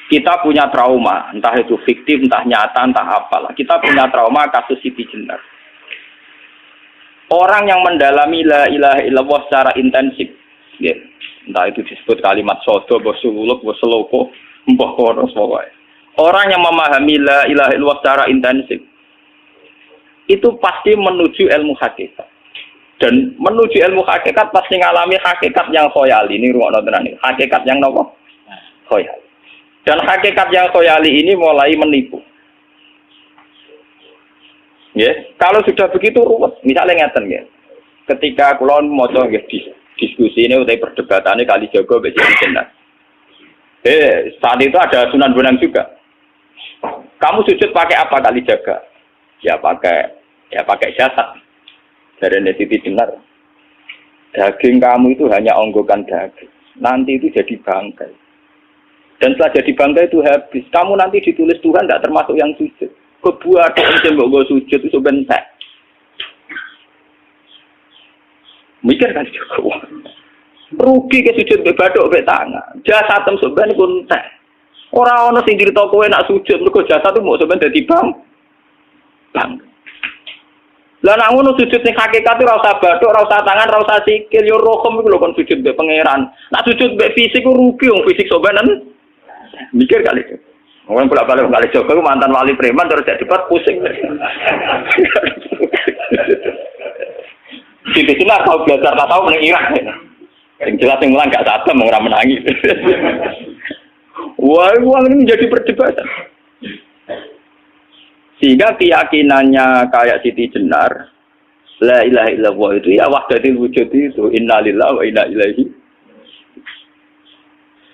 Kita punya trauma, entah itu fiktif, entah nyata, entah apalah. Kita punya trauma kasus Siti Jenar. Orang yang mendalami la ilaha illallah secara intensif, ya, entah itu disebut kalimat sodo, bosuluk, boseloko, mbah kono semua. Orang yang memahami la ilaha illallah secara intensif, itu pasti menuju ilmu hakikat. Dan menuju ilmu hakikat pasti ngalami hakikat yang khoyali. Ini ruang tenan ini. Hakikat yang nopo? Khoyali. Dan hakikat yang khoyali ini mulai menipu. Ya, kalau sudah begitu ruwet. Misalnya ngeten ya. Ketika kulon moco nggih diskusi ini utai perdebatan ini kali jago besi jenar. Saat itu ada Sunan Bonang juga. Kamu sujud pakai apa kali jaga? Ya pakai jasad. Dari Siti Jenar. Daging kamu itu hanya onggokan daging. Nanti itu jadi bangkai. Dan setelah jadi bangkai itu habis. Kamu nanti ditulis Tuhan tidak termasuk yang sujud. Kebuat yang mbok sujud itu bentek. Mikir kan juga. Rugi ke sujud be bathuk be tangan. Jasad tem sampean iku entek. Ora ana sing crita kowe nak sujud mergo jasad itu mbok sampean dadi bang. Lah nek ngono sujud ning hakikat ora usah bathuk, ora usah tangan, ora usah sikil, yo rohom iku lho kon sujud be pangeran. Nak sujud be fisik ku rugi wong fisik sampean. Mikir kali itu. Orang bolak-balik kali Joko mantan wali preman terus jadi debat pusing. Siti Jenar tahu belajar tak tahu menang Irak. Yang jelas yang mulang gak satem orang menangis. Wah, uang ini menjadi perdebatan. Sehingga keyakinannya kayak Siti Jenar, la ilaha illallah itu ya wahdatul wujud itu innalillahi wa inna ilaihi.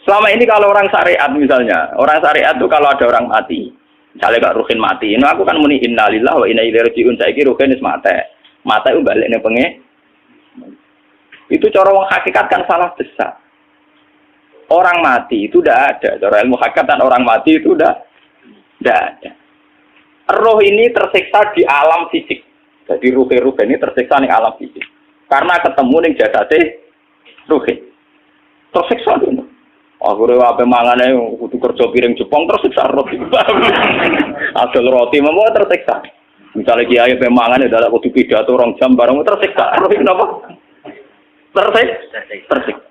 Selama ini kalau orang syariat misalnya, orang syariat itu kalau ada orang mati, misalnya Kak Ruhin mati, ini aku kan muni innalillahi wa inna ilaihi raji'un, saiki Ruhin wis mate. Mate itu balik ning penge. Itu cara wong hakikat kan salah besar. Orang mati itu tidak ada, cara ilmu hakikat dan orang mati itu tidak ada. Roh ini tersiksa di alam fisik. Jadi ruh-ruh ini tersiksa di alam fisik. Karena ketemu ning jasate Ruhin. Tersiksa dulu. Aku apa mangane kudu kerja piring Jepang tersiksa roti. Asal roti memang tersiksa. Misalnya kiai pemangan udah kudu pidato 2 jam bareng tersiksa. Roti kenapa? Tersiksa.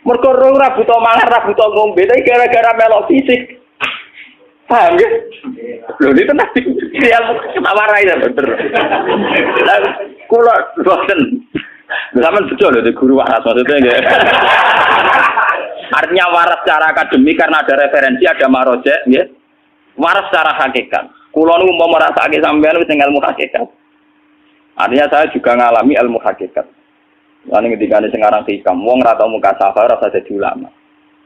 Mergo ora buta mangan, ora buta ngombe, tapi gara-gara melok fisik. Paham ya? Lho itu nanti ketawa rai bener. Lah kula boten. Zaman betul loh, guru waras maksudnya ya. Artinya waras secara akademik karena ada referensi, ada marojek, ya. Waras secara hakikat. Kulo nu mau merasake sampean wis ilmu hakikat. Artinya saya juga ngalami ilmu hakikat. Lan ketika sing aran hikam, wong ora tau muka safar rasa jadi ulama.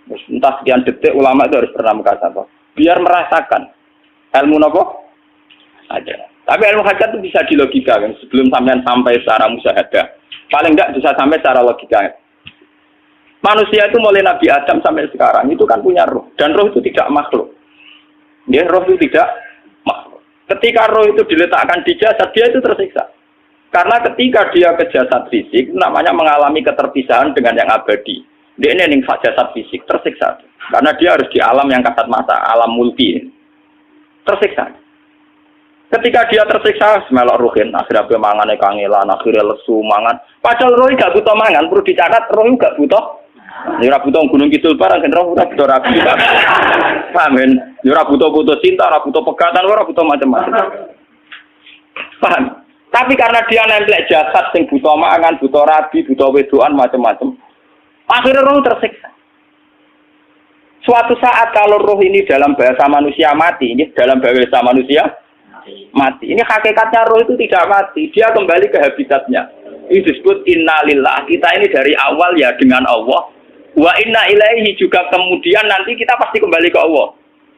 Terus entah sekian detik ulama itu harus pernah muka safar. Biar merasakan ilmu nopo ada. Tapi ilmu hakikat itu bisa dilogikakan sebelum sampai secara musyahadah. Paling enggak bisa sampai secara logika. Manusia itu mulai Nabi Adam sampai sekarang itu kan punya roh. Dan roh itu tidak makhluk. Ya, roh itu tidak makhluk. Ketika roh itu diletakkan di jasad, dia itu tersiksa. Karena ketika dia ke jasad fisik, namanya mengalami keterpisahan dengan yang abadi. Dia ini yang jasad fisik, tersiksa. Karena dia harus di alam yang kasat mata, alam mulki. Tersiksa. Ketika dia tersiksa, semelok ruhin, akhirnya dia mangannya kangelan, akhirnya lesu, mangan. Padahal roh gak butuh mangan, perlu dicatat, roh gak butuh. Ora butuh gunung kidul barang kan ora butuh rapi. Paham kan? Ora butuh cinta, ora butuh pegatan, ora butuh macam-macam. Paham? Tapi karena dia nemplek jasad sing butuh mangan, butuh rabi, butuh wedoan macam-macam. Akhirnya roh tersiksa. Suatu saat kalau roh ini dalam bahasa manusia mati, ini dalam bahasa manusia mati. Ini hakikatnya roh itu tidak mati, dia kembali ke habitatnya. Ini disebut innalillah. Kita ini dari awal ya dengan Allah. Wa inna ilaihi juga kemudian nanti kita pasti kembali ke Allah.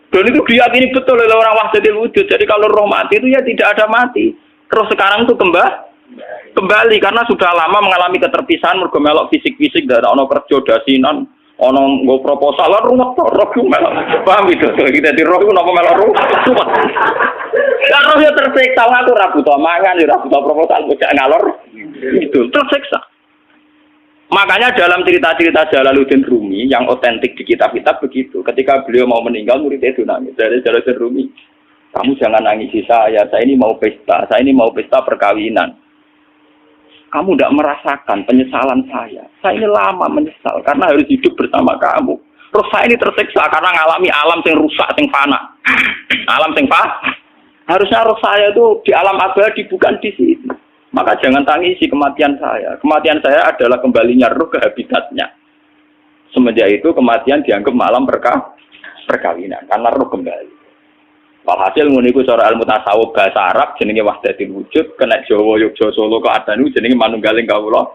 Dan itu diyakini betul oleh orang wahdatul wujud. Jadi kalau roh mati itu ya tidak ada mati. Terus sekarang itu kembali karena sudah lama mengalami keterpisahan mergo melok fisik-fisik dan ono kerja dasinan, ono nggo proposal ruwet roh melok. Paham itu? Kita di roh itu napa melok ruwet. Lah roh ya tersiksa aku ora butuh mangan, ora butuh proposal bocah ngalor. Itu tersiksa. Makanya dalam cerita-cerita Jalaluddin Rumi yang otentik di kitab-kitab begitu. Ketika beliau mau meninggal, muridnya itu nangis. Dari Jalaluddin Rumi, kamu jangan nangisi saya ini mau pesta, saya ini mau pesta perkawinan. Kamu tidak merasakan penyesalan saya. Saya ini lama menyesal karena harus hidup bersama kamu. Terus saya ini tersiksa karena ngalami alam yang rusak, yang fana. Alam yang fana. Harusnya roh saya itu di alam abadi, bukan di sini. Maka jangan tangisi kematian saya. Kematian saya adalah kembalinya roh ke habitatnya. Semenjak itu kematian dianggap malam perkawinan. Karena roh kembali. Walhasil nguniku cara ilmu tasawuf bahasa Arab jenenge wahdatul wujud, kena Jawa Yogyakarta Solo kok adanu jenenge manunggaling kawula.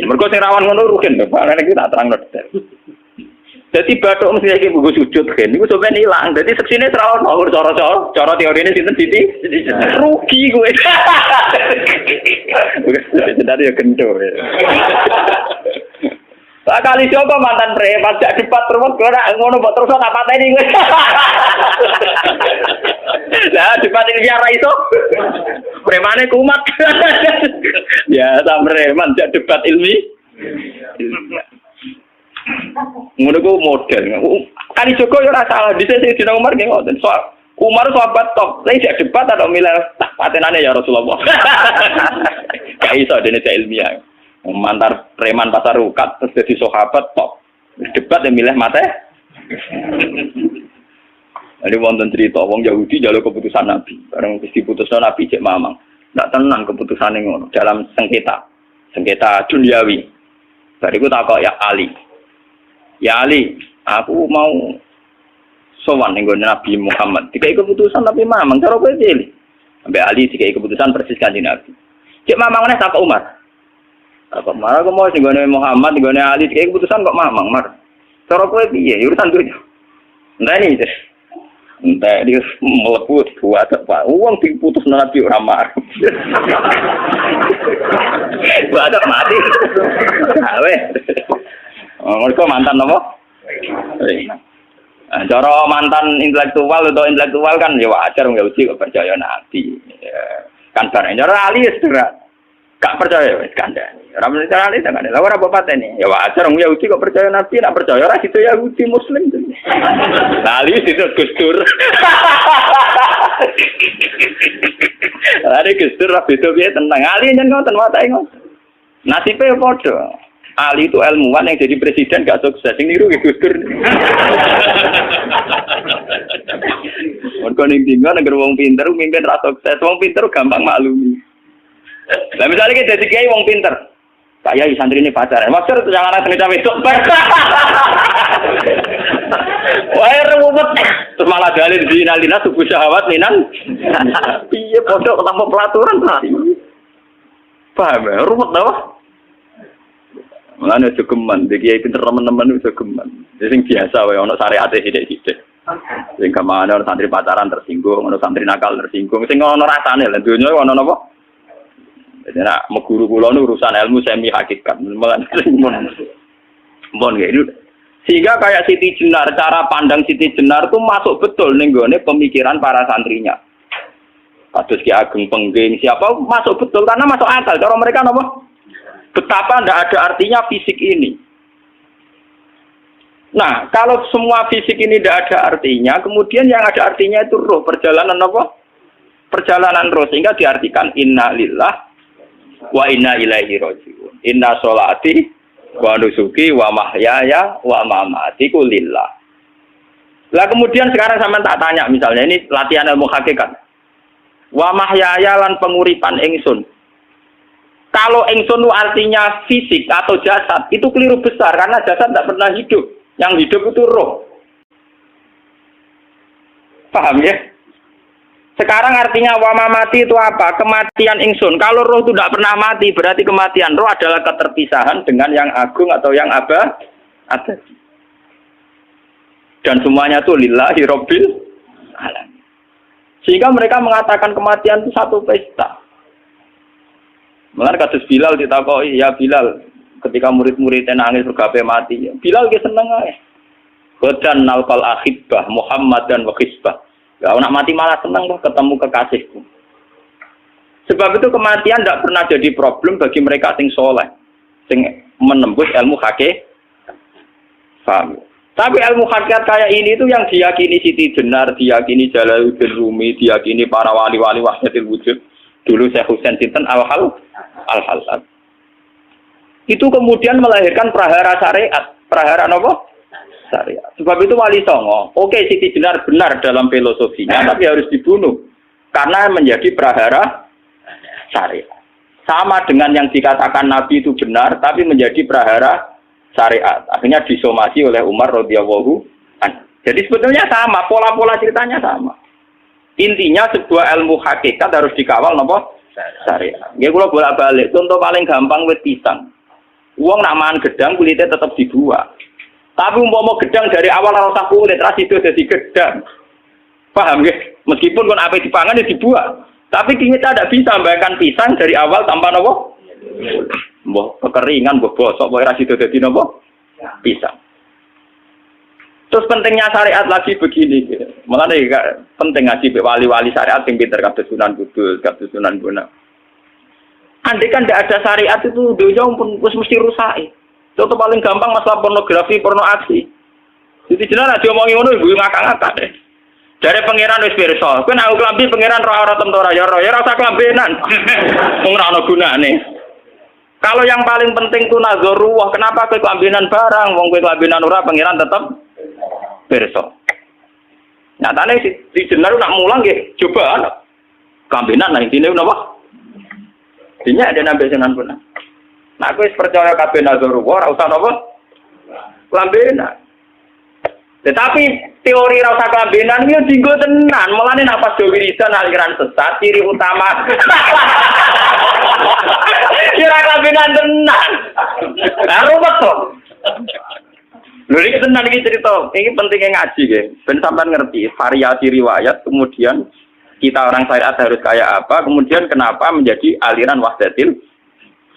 Mergo sing rawan ngono rugen to, Pak. Nek tak terangno detail. Dadi bathuk mesti iki buku sujud kan niku sampeyan ilang. Dadi seksine serawon ngawur cara teorine sinten Siti? Rugi kowe. Sedari ya gendo. Lah kali coba mantan preman jak debat terus ora ngono mbok terus tak pateni kowe. Lah debat iki ora iso. Premane kumat. Ya ta preman jak debat ilmi. Ngono ku model. Kali Joko yo ora salah, dhisik dina Umar nggih ngoten. Soal Umar sahabat top, lha jak debat atau milih tak patenane ya Rasulullah. Gak iso dene ilmiah. Mantar preman pasar rukat terus jadi sahabat top. Debat yang milih mate. Ada wonten cerita wong Yahudi njaluk keputusan Nabi. Bareng wis diputusno Nabi cek mamang. Ndak tenang keputusane ngono dalam sengketa duniawi. Bariku takok ya Ali. Ya Ali, aku mau sowan ning Nabi Muhammad. Dikai keputusan Nabi mamang cara kowe pilih. Sampai Ali dikai keputusan persis kanjeng Nabi. Cek mamang meneh takok Umar. Apa marah aku mau singgone Muhammad, singgone Ali, kayak keputusan kok mamang mar. Cara kowe piye? Urusan duit. Entah ini, entah dia meleput buat apa? Uang diputus Nabi ora mar. Buat mati. Awe. Mereka mantan apa? Cara mantan intelektual atau intelektual kan ya wajar nggak uji kok percaya Nabi. Kan bareng cara Ali ya gak percaya wis kandhani. Ora percaya ali tenan. Lah ora apa pateni. Ya wajar wong Yahudi kok percaya Nabi, nek percaya ora situ Yahudi Muslim. Ali situ Gustur. Ali Gustur ra beda piye tenang. Ali nyen ngoten watake ngoten. Nasibe padha. Ali itu ilmuwan yang jadi presiden gak sukses. Sing niru ki Gustur. Mergo ning dinggo nek wong pinter mimpin ra sukses. Wong pinter gampang maklumi. Lah misalnya kita jadi kiai wong pinter, kayak santri ini pacaran, maksud jangan ada cerita besok. Wah ruwet, terus malah dalil dinalina subuh syahwat minan. Iya bodoh tanpa pelaturan tadi. Paham ya? Ruwet dah. Mulane jogeman, iki kiai pinter teman-teman itu jogeman. Sing biasa wae ono syariate sithik-sithik. Sing kamane ono santri pacaran tersinggung, ono santri nakal tersinggung, sing ono rasane lha donya ono napa? Jadi nak meguru kula nu urusan ilmu semi hakikat. Mon gitu. Sehingga kayak Siti Jenar, cara pandang Siti Jenar tuh masuk betul ning gone pemikiran para santrinya. Kados Ki Ageng Pengging siapa masuk betul karena masuk akal. Cara mereka napa? Betapa ndak ada artinya fisik ini. Nah, kalau semua fisik ini tidak ada artinya, kemudian yang ada artinya itu roh, perjalanan apa? Perjalanan roh, sehingga diartikan inna lillah wa inna ilaihi raji'un. Inna sholati wa nusuki wa mahyaya wa mamati lillah. Lah kemudian sekarang sampean tak tanya misalnya ini latihan ilmu hakikat. Wa mahyaya lan penguripan ingsun. Kalau ingsun itu artinya fisik atau jasad, itu keliru besar karena jasad tidak pernah hidup. Yang hidup itu roh. Paham ya? Sekarang artinya wama mati itu apa? Kematian ingsun. Kalau roh itu tidak pernah mati, berarti kematian roh adalah keterpisahan dengan yang agung atau yang abadi. Dan semuanya itu lillahi rabbil alamin. Sehingga mereka mengatakan kematian itu satu pesta. Mulane kados Bilal ditakoi, ya Bilal, ketika murid-muridnya nangis bergape mati, Bilal ki seneng ae. Godan nalqal ahibbah Muhammad dan wa hisbah. Ya, nak mati malah senang loh ketemu kekasihku. Sebab itu kematian tidak pernah jadi problem bagi mereka sing soleh. sing menembus ilmu hakikat. Paham? Tapi ilmu hakikat kayak ini itu yang diyakini Siti Jenar, diyakini Jalaluddin Rumi, diyakini para wali-wali wahdatul wujud. Dulu Syekh Husain Sinten Al-Halal. Itu kemudian melahirkan prahara syariat. Prahara apa? Syariat. Sebab itu Wali Songo, oke Siti Jenar benar dalam filosofinya, tapi harus dibunuh. Karena menjadi prahara syariat. Sama dengan yang dikatakan Nabi itu benar, tapi menjadi prahara syariat. Akhirnya disomasi oleh Umar radhiyallahu anhu. Jadi sebetulnya sama, pola-pola ceritanya sama. Intinya sebuah ilmu hakikat harus dikawal napa? Syariat. Nggih kula bolak-balik, contoh paling gampang wit pisang. Wong nak mangan gedang kulitnya tetap dibuang. Tapi umpama gedang dari awal ora usah kulit, ra sido dadi gedang. Paham nggih? Meskipun kon ape dipangan ya dibuang. Tapi kita tidak bisa membayangkan pisang dari awal tanpa napa? Mbah kekeringan, mbah bosok, mbah ra sido dadi napa? Pisang. Terus pentingnya syariat lagi begini, gitu. Malah penting ngaji wali-wali syariat yang pinter kados Sunan Kudus, kados Sunan Bonang. Andai kan tidak ada syariat itu dunia pun mesti rusak. Contoh paling gampang masalah pornografi, porno aksi. Jadi jenar aja omongi ngono ibu ngakak-ngakak deh. Dari pangeran wis pirsa, kowe nek klambi pangeran ora tentora ya ora usah klambenan. Wong ora ono gunane. Kalau yang paling penting itu nazarullah, kenapa kowe klambenan barang? Wong kowe klambenan ora pangeran tetep pirsa. Nyatane si jenar nak mulang nggih coba klambenan nah intine napa? Dinya ada nabi Sunan Bonang. Nah, aku percaya kabeh nazarullah ora usah napa? Klambenan. Tetapi teori ora usah klambenan iki dienggo tenan. Mulane nek pas do wiridan aliran sesat ciri utama. Kira klambenan tenan. Lah ruwet to. Lho iki tenan iki cerita. Iki pentingnya ngaji nggih. Ben sampean ngerti variasi riwayat kemudian kita orang syariat harus kayak apa, kemudian kenapa menjadi aliran wahdatil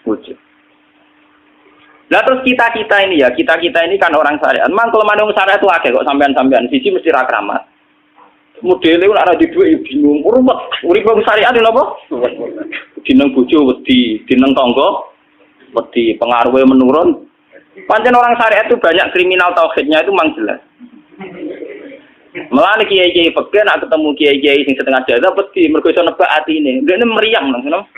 wujud. Lah terus kita ini kan orang syariat. Memang kelemahan orang syariat itu akeh kok sampean-sampean siji mesti ra kramat. Modele ora di duwe bingung, rumet. Urip wong syariat lho apa? Dineng bojo wedi, dineng tangga wedi, pengaruhe menurun. Pancen orang syariat itu banyak kriminal tauhidnya itu memang jelas. Malah kiai-kiai fikih nak ketemu kiai-kiai sing setengah jadah pasti mergo iso nebak atine. Dene meriang langsung.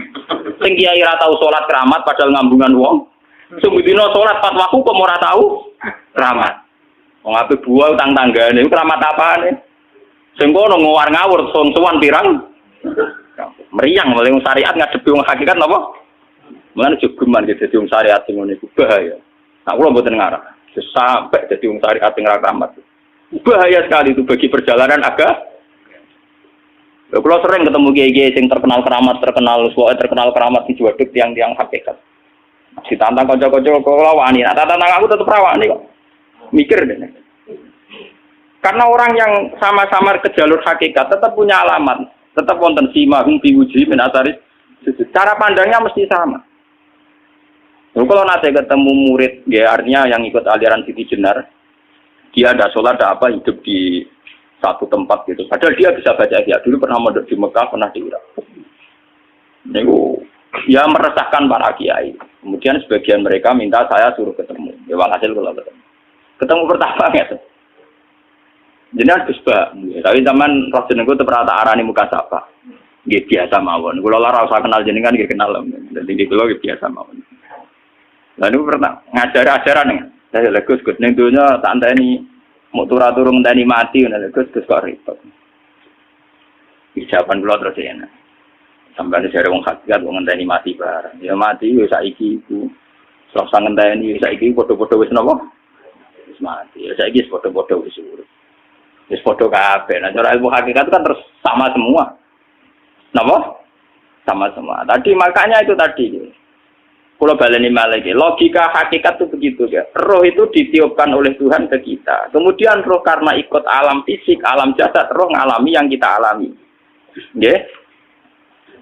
Sing kiai ora tau salat keramat padahal ngambungan wong. Sing dina salat pas waktu kok ora tau keramat. Wong ape buah utang tanggane keramat apane? Sing kono ngawur-ngawur sowan pirang. Meriang mulai wong syariat ngadepi wong hakikat napa? Mulane jogeman dadi wong syariat sing ngene iku bahaya. Nah kula mboten ngarah. Sampai dadi wong syariat sing ora keramat. Bahaya sekali itu bagi perjalanan agak. Kalau sering ketemu kiai-kiai yang terkenal keramat di Jawa tiang-tiang hakikat. Si tantang kocok-kocok kalau wani, nah tantang aku tetap rawani kok. Mikir deh. Karena orang yang sama-sama ke jalur hakikat tetap punya alamat, tetap wonten sima hum biwuji min asaris. Cara pandangnya mesti sama. Kalau nanti ketemu murid, ya artinya yang ikut aliran Siti Jenar. Dia ada sholat, ada apa, hidup di satu tempat gitu. Padahal dia bisa baca ihya. Dulu pernah mondok di Mekah, pernah di Irak. Itu ya meresahkan para kiai. Kemudian sebagian mereka minta saya suruh ketemu. Ya walhasil kalau ketemu. Ketemu pertama gitu. Jadi harus Gus. Tapi zaman roh jenengku itu pernah tak arani muka sapa. Nggih biasa mawon. Kula ora usah kenal jenengan nggih kenal. Dadi kula nggih biasa mawon. Lalu pernah ngajar-ajaran nih. Saya Gus ning donya tak enteni mau turu-turu ngenteni mati ngono Gus kok repot. Ucapan kula terus enak. Sampai jare wong hakikat wong ngenteni mati bareng. Ya mati wis saiki iku. Ora usah ngenteni saiki padha-padha wis napa? Wis mati. Ya saiki wis padha-padha wis urip. Wis padha kabeh. Nah cara ilmu hakikat itu kan terus sama semua. Napa? Sama semua. Tadi makanya itu tadi. Kalau baleni maliki, logika hakikat itu begitu ya. Roh itu ditiupkan oleh Tuhan ke kita. Kemudian roh karena ikut alam fisik, alam jasad, roh ngalami yang kita alami. Nggih.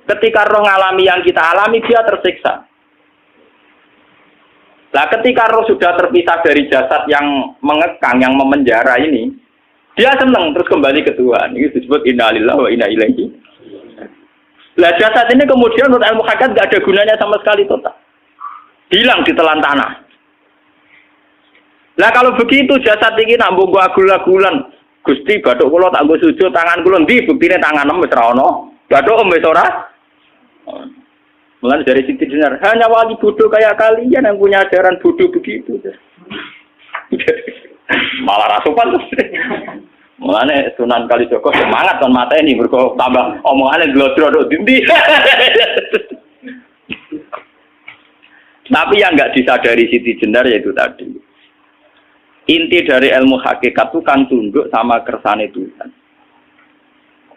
Ketika roh ngalami yang kita alami, dia tersiksa. Nah, ketika roh sudah terpisah dari jasad yang mengekang, yang memenjara ini, dia senang terus kembali ke Tuhan. Ini disebut inna lillahi wa inna ilaihi. Nah, jasad ini kemudian menurut ilmu hakikat nggak ada gunanya sama sekali total. hilang di telan tanah. Lah kalau begitu jasad iki nak mbok agul-agulan, Gusti bathuk kula tak nggo sujud tangan kula ndi buktine tangan wis ora ono. Bathuk wis ora. Mulai dari Siti Jenar, hanya wali bodoh kayak kalian yang punya ajaran bodoh begitu. Malah rasupan terus. Mulane Sunan Kalijaga semangat kon mateni mergo tambah omongane glodro dindi. Tapi yang enggak disadari Siti Jenar yaitu tadi. Inti dari ilmu hakikat itu kan tunduk sama kersane Tuhan.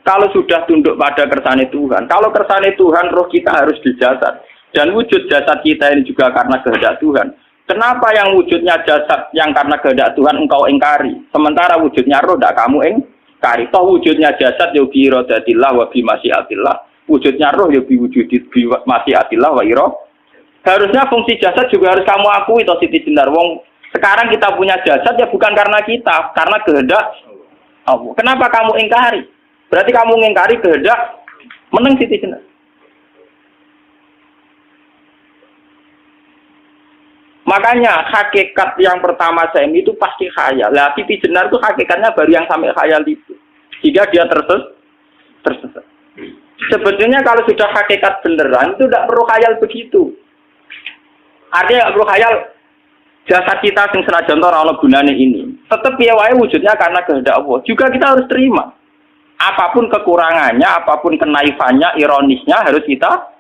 Kalau sudah tunduk pada kersane Tuhan, kalau kersane Tuhan roh kita harus di jasad. Dan wujud jasad kita ini juga karena kehendak Tuhan. Kenapa yang wujudnya jasad yang karena kehendak Tuhan engkau ingkari? Sementara wujudnya roh tidak kamu ingkari. Toh wujudnya jasad ya bi iradatillah wa bi masyiatillah. Wujudnya roh ya bi wujudi bi masyiatillah wa ira. Harusnya fungsi jasad juga harus kamu akui toh Siti Jenar. Wong sekarang kita punya jasad ya bukan karena kita, karena kehendak Allah. Kenapa kamu ingkari? Berarti kamu mengingkari kehendak meneng Siti Jenar. Makanya hakikat yang pertama saya itu pasti khayal. Lah Siti Jenar itu hakikatnya baru yang sampai khayal itu. Jika dia tersesat. Sebetulnya kalau sudah hakikat beneran itu tidak perlu khayal begitu. Artinya tidak perlu khayal jasad kita yang senajan ora ana gunane ini. Tetap piye wae wujudnya karena kehendak Allah. Juga kita harus terima. Apapun kekurangannya, apapun kenaifannya, ironisnya harus kita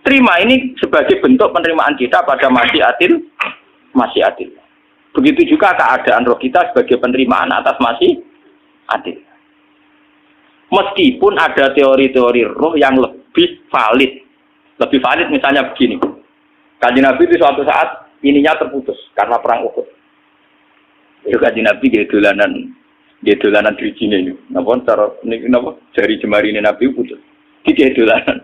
terima. Ini sebagai bentuk penerimaan kita pada masyiatil. Begitu juga keadaan roh kita sebagai penerimaan atas masyiatil. Meskipun ada teori-teori roh yang lebih valid. Lebih valid misalnya begini. Kanjeng Nabi itu suatu saat ininya terputus karena perang Uhud. Itu Kanjeng Nabi dolanan drijine ini. Napa cara niki napa jari jemari ini Nabi putus. Iki dolanan.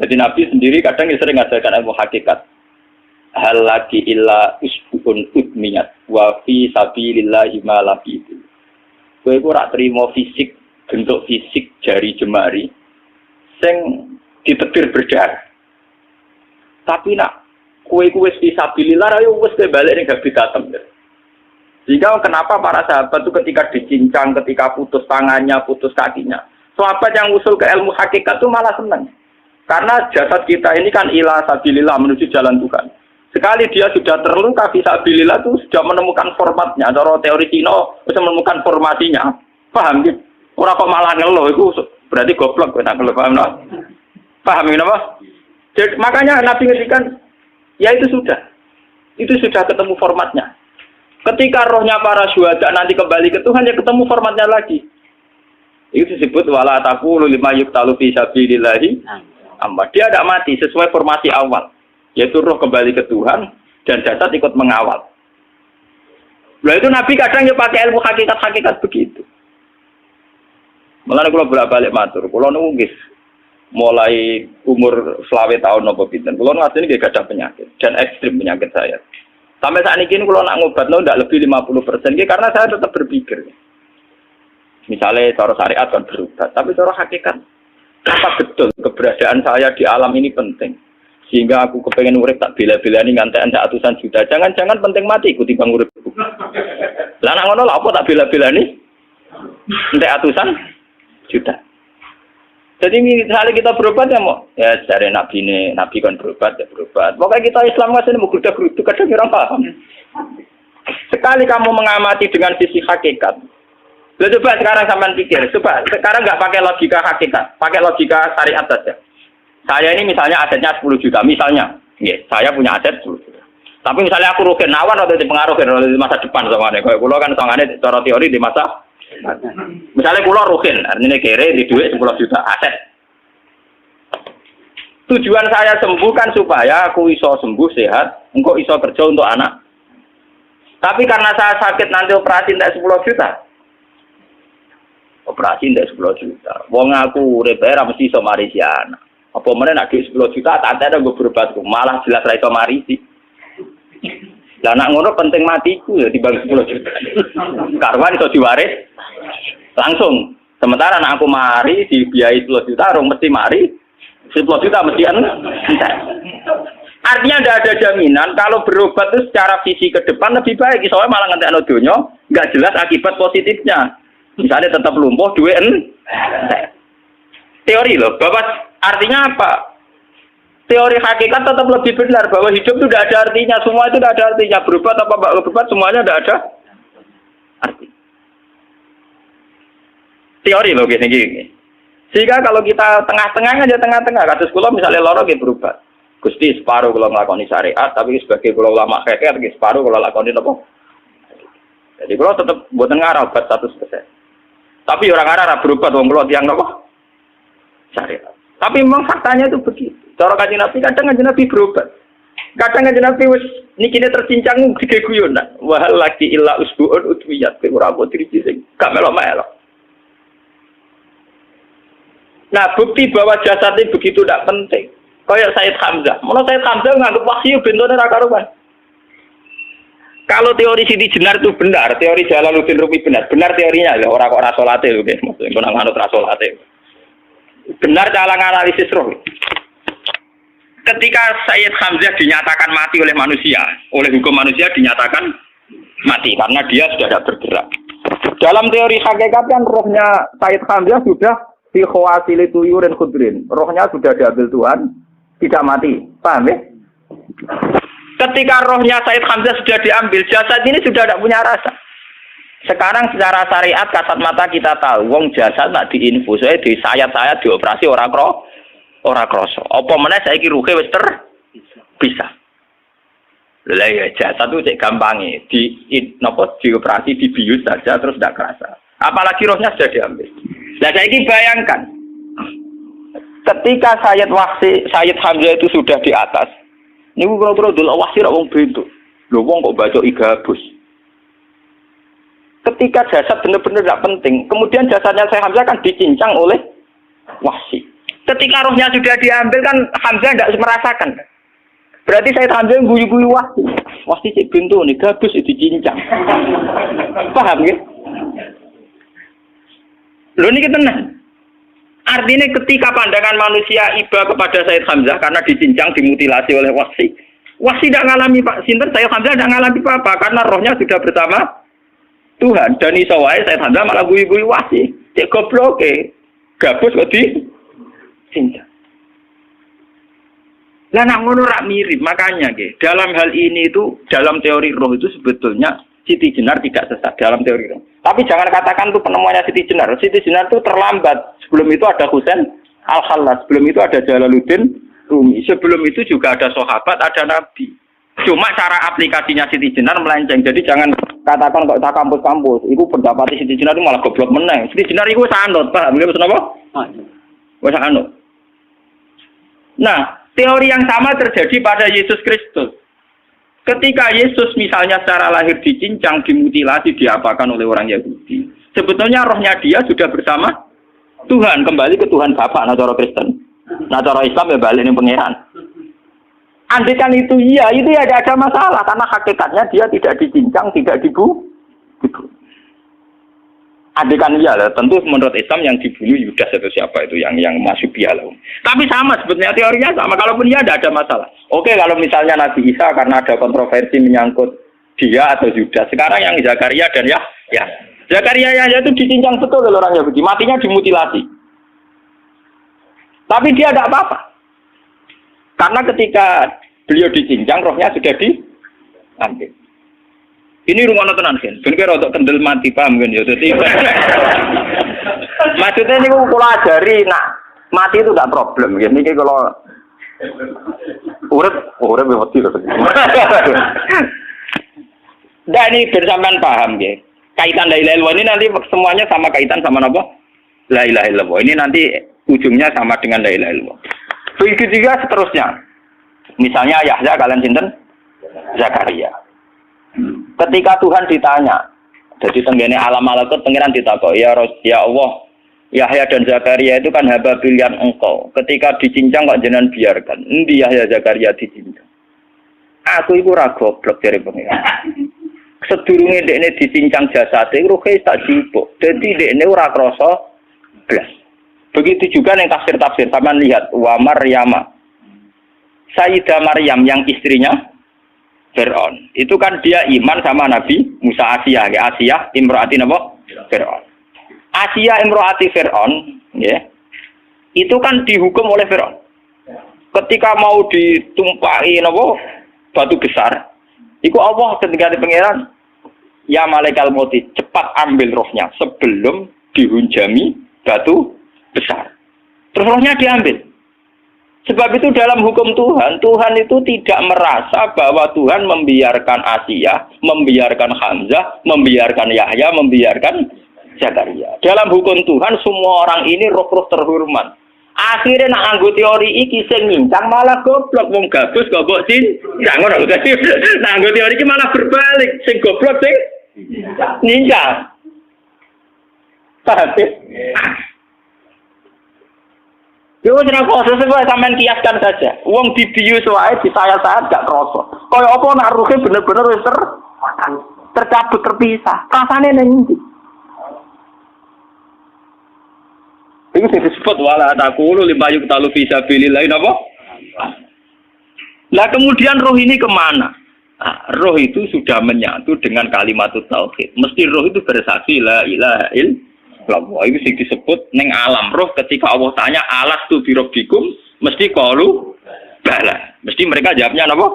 Jadi Nabi sendiri kadang sering ngajarkan ilmu hakikat. Hal lagi illa usbun udmiyat wa fi sabilillahi ma laqitu. Kowe ora trimo fisik, bentuk fisik jari jemari sing ditebir berdarah. Tapi nak kowe wis fi sabilillah ayo wis balik ning habitatem. Sehingga kenapa para sahabat itu ketika dicincang, ketika putus tangannya, putus kakinya, sahabat yang usul ke ilmu hakikat itu malah senang. Karena jasad kita ini kan ila sabilillah menuju jalan Tuhan. Sekali dia sudah terluka fisabilillah itu sudah menemukan formatnya. Cara teori Cina bisa menemukan formasinya. Paham gitu? Orang kok malah ngeluh itu berarti goblok kita ngeluh. Paham no? Paham apa? Jadi, makanya Nabi ngertikan ya itu sudah ketemu formatnya. Ketika rohnya para syuhada nanti kembali ke Tuhan, ya ketemu formatnya lagi. Itu disebut wala taqulu lima yuqtalu fi sabilillahi amma. Dia tidak mati sesuai formasi awal, yaitu roh kembali ke Tuhan dan jasad ikut mengawal. Nah itu Nabi kadang ya pakai ilmu hakikat begitu. Mulane kula bolak-balik matur, kula nunggis mulai umur 20 tahun napa pinten. Kula asline nggih gadah penyakit dan ekstrim penyakit saya. Sampai saat ini kalau nak ngobatno ndak lebih 50%, karena saya tetap berpikir. Misalnya cara syariat kan berubah, tapi cara hakikat apa betul keberadaan saya di alam ini penting. Sehingga aku kepengen urip tak bela-belani ngantek ndak atusan juta. Jangan-jangan penting mati ikut timbang urip. Lah nak ngono lha apa tak bela-belani? Ndak atusan juta. Jadi misalnya kita berobat ya mau, ya dari Nabi kan berobat ya berobat. Pokoknya kita Islam kan ini mau geruda-gerudu, kadang orang paham. Sekali kamu mengamati dengan sisi hakikat, coba sekarang sampean pikir, coba sekarang nggak pakai logika hakikat, pakai logika syariat saja. Saya ini misalnya asetnya 10 juta, misalnya, ya, saya punya aset 10 juta. Tapi misalnya aku rugi nawan atau dipengaruhi di masa depan sama nih, kalau pulau kan soalnya cara teori di masa. Misalnya pulau rugen, artinya kere di duit 10 juta aset. Tujuan saya sembuh kan supaya aku iso sembuh sehat, engkau iso kerja untuk anak. Tapi karena saya sakit nanti operasi tidak 10 juta. Operasi tidak 10 juta. Wong aku repair mesti iso marisi anak. Apa mana nak duit 10 juta, tak ada gue berobat, malah jelas ra iso marisi. Lah nak ngono penting matiku ya dibagi 10 juta. Karwan iso diwaris langsung. Sementara anak aku mari dibiayai 10 juta, orang mesti mari 10 juta mesti entek. Artinya tidak ada jaminan kalau berobat itu secara visi ke depan lebih baik. Soalnya malah ngentekno donya nggak jelas akibat positifnya. Misalnya tetap lumpuh, duit teori loh. Bahwa artinya apa? Teori hakikat tetap lebih benar bahwa hidup itu tidak ada artinya. Semua itu tidak ada artinya. Berobat apa berobat semuanya tidak ada arti. Teori loh gini. Sehingga kalau kita tengah-tengah aja tengah-tengah. Kasus kula misalnya loro nggih berobat. Gusti separuh kalau ngelakoni syariat, tapi sebagai kalau ulama kekeh, separuh kalau lakoni apa? Jadi kalau tetap buatan ngarah obat 100%. Tapi orang ngarah berobat, orang kalau tiang apa? Syariat. Tapi memang faktanya itu begitu. Cara Kanjeng Nabi kadang Kanjeng Nabi berobat. Kadang Kanjeng Nabi wis nikine tercincang gede guyonan. Wahal lagi illa usbuun udwiyat. Ora apa diriji sing gak melok-melok. Nah, bukti bahwa jasad ini begitu tidak penting. Kayak Sayyid Hamzah. Menurut Sayyid Hamzah nganggep wahyu bentone ra karuan. Kalau teori Siti Jenar itu benar, teori Jalaluddin Rumi benar teorinya ya, orang kok ra salate lho nggih, maksudnya kok nganut ra salate. Benar cara analisis roh. Ketika Sayyid Hamzah dinyatakan mati oleh manusia, oleh hukum manusia dinyatakan mati karena dia sudah tidak bergerak. Dalam teori hakikat kan rohnya Sayyid Hamzah sudah fi khawasili tuyurin khudrin. Rohnya sudah diambil Tuhan. Tidak mati, paham ya? Ketika rohnya Sayyid Hamzah sudah diambil, jasad ini sudah tidak punya rasa. Sekarang secara syariat kasat mata kita tahu, wong jasad nak diinfus, di sayat-sayat dioperasi orang kroso. Apa meneh saiki ruhe wis bisa. Lah ya jasad itu cek gampange, dioperasi dibius saja terus tidak kerasa. Apalagi rohnya sudah diambil. Nah saiki bayangkan. Ketika Sayyid Hamzah itu sudah di atas, ini kira-kira dulu Wahsi rak wong bentuk. Lho wong kok baca igabus. Ketika jasad benar-benar tidak penting, kemudian jasadnya Sayyid Hamzah kan dicincang oleh Wahsi. Ketika rohnya sudah diambil kan Hamzah tidak merasakan. Berarti Sayyid Hamzah guyu-guyu Wahsi. Wahsi cek bentuk nih gabus itu dicincang. Paham ya? Lho ini tenang. Artinya ketika pandangan manusia iba kepada Sayyid Hamzah karena dicincang, dimutilasi oleh Wahsi tidak ngalami Pak Sinten, Sayyid Hamzah tidak ngalami apa-apa karena rohnya sudah bersama Tuhan. Dan iso wae Sayyid Hamzah malah guyu-guyu Wahsi. Cek gobloke, gabus kok dicincang. Lah nak ngono rak mirip, makanya dalam hal ini itu dalam teori roh itu sebetulnya Siti Jenar tidak sesat dalam teori roh. Tapi jangan katakan itu penemuannya Siti Jenar. Siti Jenar itu terlambat. Sebelum itu ada Husain Al-Khallas. Sebelum itu ada Jalaluddin Rumi. Sebelum itu juga ada sahabat, ada Nabi. Cuma cara aplikasinya Siti Jenar melenceng. Jadi jangan katakan kok tak kampus-kampus. Itu pendapat Siti Jenar itu malah goblok meneng. Siti Jenar itu sanut. Paham? Maksud apa? Wes sanut. Nah, teori yang sama terjadi pada Yesus Kristus. Ketika Yesus misalnya secara lahir dicincang, dimutilasi, diapakan oleh orang Yahudi. Sebetulnya rohnya dia sudah bersama Tuhan, kembali ke Tuhan Bapa, nah cara Kristen. Nah cara Islam ya balik ini pangeran. Andaikan itu iya, itu ya ada masalah karena hakikatnya dia tidak dicincang, tidak dibunuh. Andaikan iya lah, tentu menurut Islam yang dibunuh Yudas atau siapa itu yang masuk bialah. Tapi sama sebetulnya teorinya sama, kalaupun iya ada masalah. Oke, kalau misalnya Nabi Isa karena ada kontroversi menyangkut dia atau Yudas. Sekarang yang Zakaria dan ya Zakaria Yahya itu dicincang betul oleh orang Yahudi, matinya dimutilasi. Tapi dia tidak apa-apa. Karena ketika beliau dicincang, rohnya sudah diambil. Ini rumah tenan kan, bener untuk kendel mati paham kan ya. Jadi maksudnya ini kalau ajari, nak mati itu tidak problem. Ini kalau urip mati loh. Nah ini bersamaan paham ya. Kaitan la ilaha illallah ini nanti semuanya sama kaitan sama apa? La ilaha illallah. Ini nanti ujungnya sama dengan la ilaha illallah. Begitu juga seterusnya. Misalnya Yahya kalian sinten? Zakaria. Ketika Tuhan ditanya, jadi tenggene alam malakut pengiran ditakok, ya Allah, Yahya dan Zakaria itu kan hamba pilihan engkau. Ketika dicincang kok jenengan biarkan. Endi Yahya Zakaria dicincang? Aku iku ora goblok dari pengiran. Sedurunge dekne dicincang jasate ruhe tak jupuk. Dadi dekne ora krasa blas. Begitu juga yang tafsir-tafsir sampean lihat wa Maryama Sayyidah Maryam yang istrinya Fir'aun. Itu kan dia iman sama Nabi Musa. Asiyah, ya Asiyah imro'ati napa? Fir'aun. Asiyah imro'ati Fir'aun, ya. Itu kan dihukum oleh Fir'aun. Ketika mau ditumpahi napa? Batu besar. Iku Allah ketika di pangeran, ya malaikat mauti, cepat ambil rohnya sebelum dihunjami batu besar. Terus rohnya diambil. Sebab itu dalam hukum Tuhan, Tuhan itu tidak merasa bahwa Tuhan membiarkan Asiyah, membiarkan Hamzah, membiarkan Yahya, membiarkan Zakaria. Dalam hukum Tuhan, semua orang ini roh-roh terhormat. Akhirnya nak anggo teori iki sing nyincang malah goblok, wong gabus goblok sih. Jangan ngono dadi. Nah anggo teori iki malah berbalik, sing goblok sing nyincang. Paham? Yo ora kok sesuai sampean kiaskan saja. Wong dibius wae disayat-sayat gak kroso. Kaya apa nak ruhe bener-bener wis tercabut terpisah. Rasane ning ndi? Iku disebut wala taqulu lima yuqtalu fi sabilillah napa? Lah kemudian roh ini kemana? Nah, roh itu sudah menyatu dengan kalimat tauhid. Mesti roh itu bersaksi la ilaha illallah. Itu sing disebut ning alam roh ketika Allah tanya alastu bi rabbikum mesti qalu bala. Mesti mereka jawabnya apa?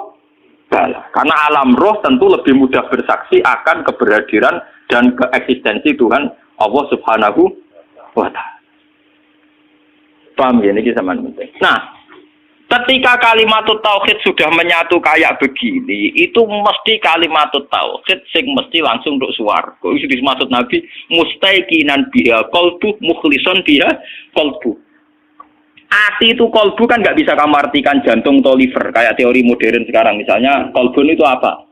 Bala. Karena alam roh tentu lebih mudah bersaksi akan keberhadiran dan keeksistensi Tuhan Allah Subhanahu wa taala. Paham ya, ini sama penting. Nah, ketika kalimat tauhid sudah menyatu kayak begini, itu mesti kalimat tauhid sing mesti langsung untuk swarga. Itu dimaksud Nabi mustaiqinan biha qalbu mukhlishon biha qalbu. Ati itu qalbu kan nggak bisa kamu artikan jantung atau liver kayak teori modern sekarang. Misalnya qalbun itu apa?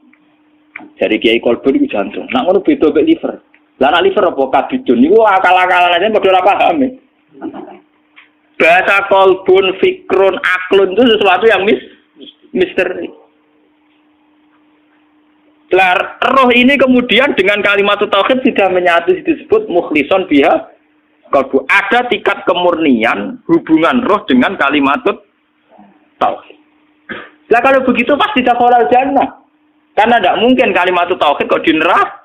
Dari kiai qalbun itu jantung. Nah, ngono beda mek liver. Lah nek liver apa kabidun niku akal-akalan aja padha ora paham. Bahasa kolbun, fikrun, aklun itu sesuatu yang misteri. Roh ini kemudian dengan kalimat tauhid sudah menyatu disebut mukhlishon biha kolbu. Ada tingkat kemurnian hubungan roh dengan kalimat tauhid. Lah kalau begitu pasti dakhalal jannah. Karena tidak mungkin kalimat tauhid kok di neraka.